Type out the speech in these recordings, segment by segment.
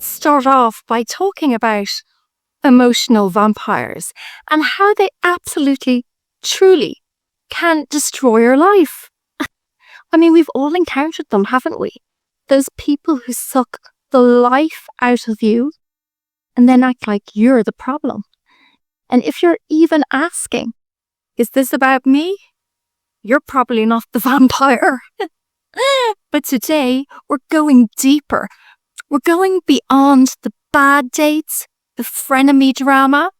let's start off by talking about emotional vampires and how they absolutely, truly can destroy your life. I mean, we've all encountered them, haven't we? Those people who suck the life out of you and then act like you're the problem. And if you're even asking, is this about me? You're probably not the vampire. But today, we're going deeper. We're going beyond the bad dates, the frenemy drama.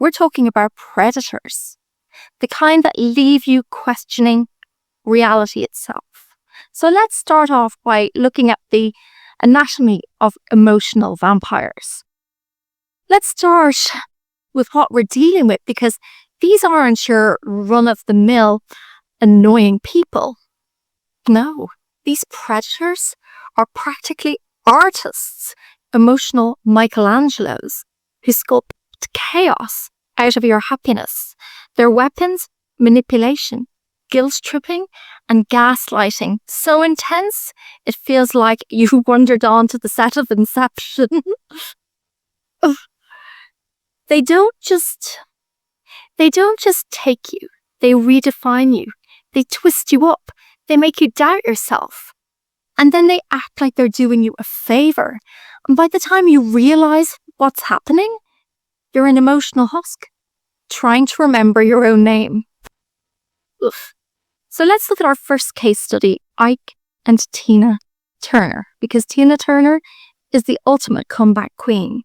We're talking about predators, the kind that leave you questioning reality itself. So let's start off by looking at the anatomy of emotional vampires. Let's start with what we're dealing with, because these aren't your run-of-the-mill annoying people. No, these predators are practically artists, emotional Michelangelos, who sculpt chaos out of your happiness. Their weapons, manipulation, guilt-tripping, and gaslighting. So intense, it feels like you wandered onto the set of Inception. They don't just take you. They redefine you. They twist you up. They make you doubt yourself. And then they act like they're doing you a favor. And by the time you realize what's happening, you're an emotional husk, trying to remember your own name. Oof. So let's look at our first case study, Ike and Tina Turner, because Tina Turner is the ultimate comeback queen.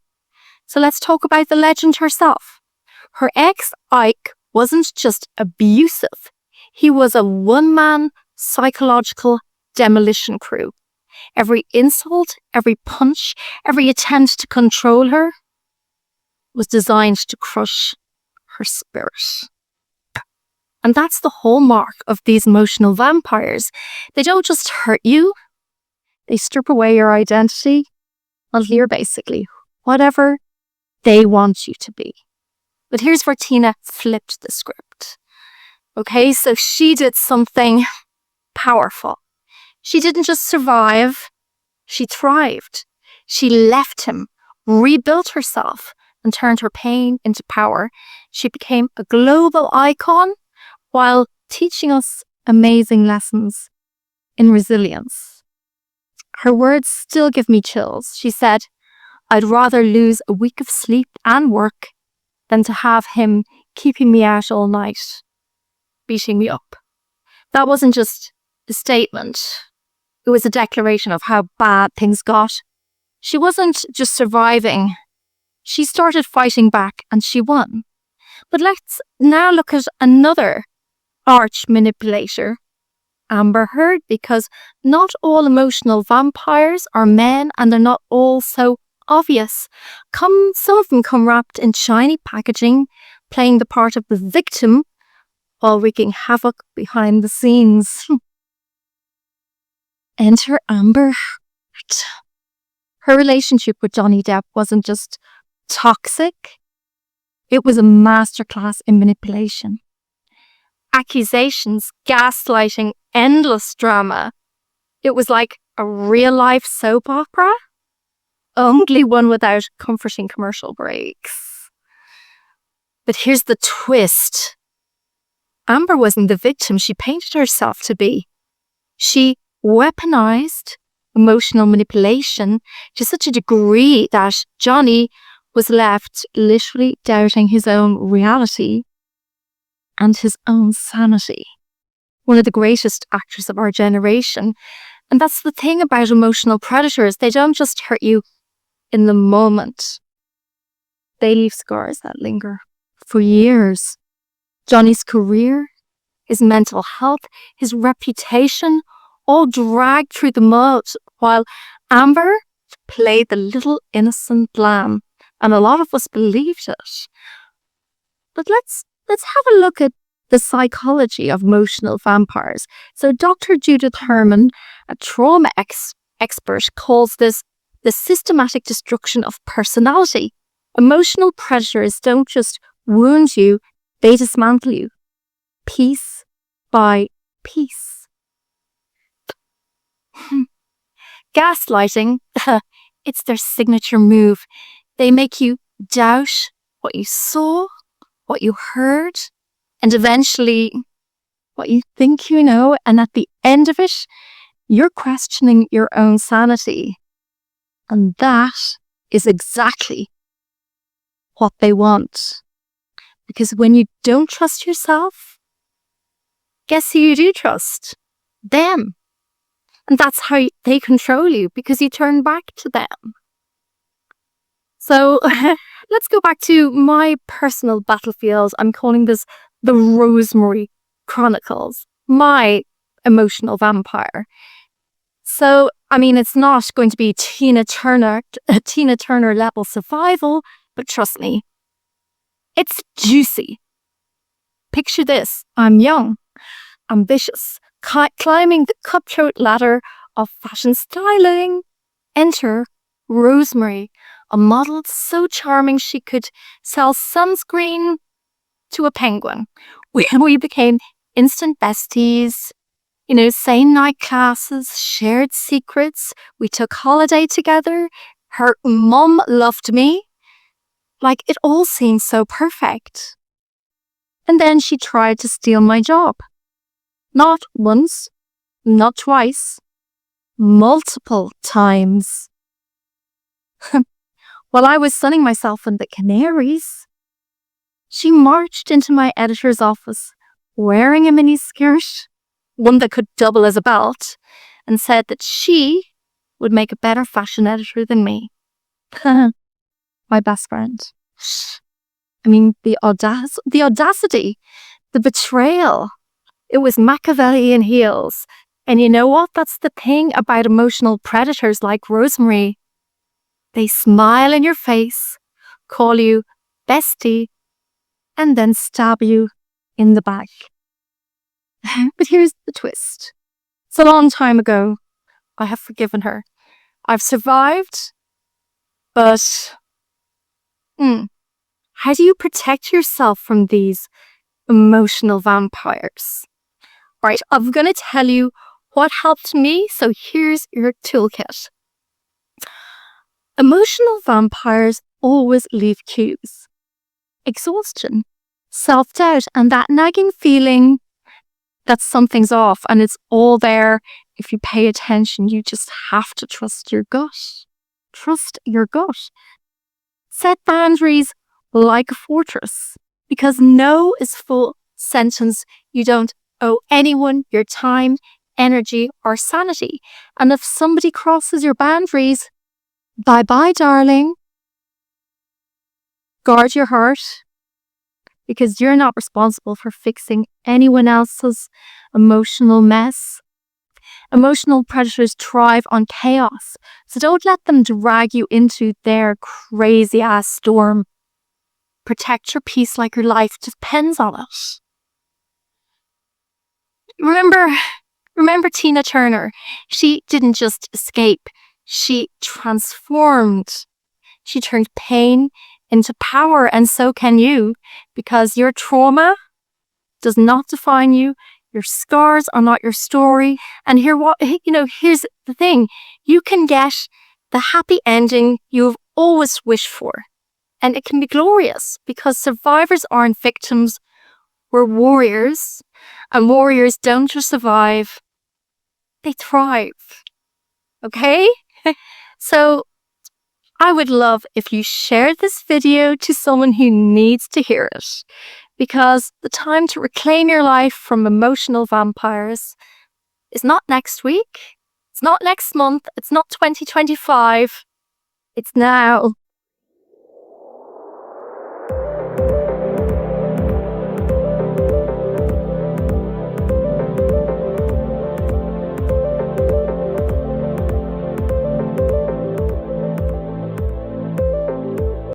So let's talk about the legend herself. Her ex, Ike, wasn't just abusive. He was a one-man psychological demolition crew. Every insult, every punch, every attempt to control her was designed to crush her spirit. And that's the hallmark of these emotional vampires. They don't just hurt you, they strip away your identity until you're basically whatever they want you to be. But here's where Tina flipped the script. Okay, so she did something powerful. She didn't just survive, she thrived. She left him, rebuilt herself, and turned her pain into power. She became a global icon while teaching us amazing lessons in resilience. Her words still give me chills. She said, "I'd rather lose a week of sleep and work than to have him keeping me out all night, beating me up." That wasn't just a statement. It was a declaration of how bad things got. She wasn't just surviving. She started fighting back and she won. But let's now look at another arch manipulator, Amber Heard, because not all emotional vampires are men and they're not all so obvious. Some of them come wrapped in shiny packaging, playing the part of the victim while wreaking havoc behind the scenes. Enter Amber Heard. Her relationship with Johnny Depp wasn't just toxic, it was a masterclass in manipulation. Accusations, gaslighting, endless drama. It was like a real-life soap opera, only one without comforting commercial breaks. But here's the twist. Amber wasn't the victim she painted herself to be. She weaponized emotional manipulation to such a degree that Johnny was left literally doubting his own reality and his own sanity. One of the greatest actors of our generation. And that's the thing about emotional predators. They don't just hurt you in the moment. They leave scars that linger for years. Johnny's career, his mental health, his reputation, all dragged through the mud, while Amber played the little innocent lamb, and a lot of us believed it. But let's have a look at the psychology of emotional vampires. So Dr. Judith Herman, a trauma expert, calls this the systematic destruction of personality. Emotional predators don't just wound you, they dismantle you, piece by piece. Gaslighting It's their signature move. They make you doubt what you saw, what you heard, and eventually what you think you know. And at the end of it, you're questioning your own sanity. And that is exactly what they want. Because when you don't trust yourself, guess who you do trust? Them. And that's how they control you, because you turn back to them. So let's go back to my personal battlefield. I'm calling this the Rosemary Chronicles, my emotional vampire. So, I mean, it's not going to be Tina Turner level survival, but trust me, it's juicy. Picture this. I'm young, ambitious, climbing the cutthroat ladder of fashion styling. Enter Rosemary, a model so charming she could sell sunscreen to a penguin. We became instant besties. Same night classes, shared secrets. We took holiday together. Her mum loved me. Like, it all seemed so perfect. And then she tried to steal my job. Not once, not twice, multiple times. While I was sunning myself in the Canaries, she marched into my editor's office wearing a mini skirt, one that could double as a belt, and said that she would make a better fashion editor than me. My best friend. I mean, the audacity, the betrayal. It was Machiavelli in heels. And you know what? That's the thing about emotional predators like Rosemary. They smile in your face, call you bestie, and then stab you in the back. But here's the twist. It's a long time ago. I have forgiven her. I've survived. But how do you protect yourself from these emotional vampires? Right, I'm going to tell you what helped me, so here's your toolkit. Emotional vampires always leave cues. Exhaustion, self-doubt, and that nagging feeling that something's off, and it's all there. If you pay attention, you just have to trust your gut. Trust your gut. Set boundaries like a fortress, because no is full sentence. You don't owe anyone your time, energy, or sanity. And if somebody crosses your boundaries, bye-bye, darling. Guard your heart, because you're not responsible for fixing anyone else's emotional mess. Emotional predators thrive on chaos, so don't let them drag you into their crazy-ass storm. Protect your peace like your life depends on it. Remember Tina Turner? She didn't just escape, she transformed. She turned pain into power, and so can you, because your trauma does not define you. Your scars are not your story. And here's the thing. You can get the happy ending you've always wished for. And it can be glorious, because survivors aren't victims. We're warriors. And warriors don't just survive, they thrive. Okay? So I would love if you shared this video to someone who needs to hear it, because the time to reclaim your life from emotional vampires is not next week, it's not next month, it's not 2025, it's now.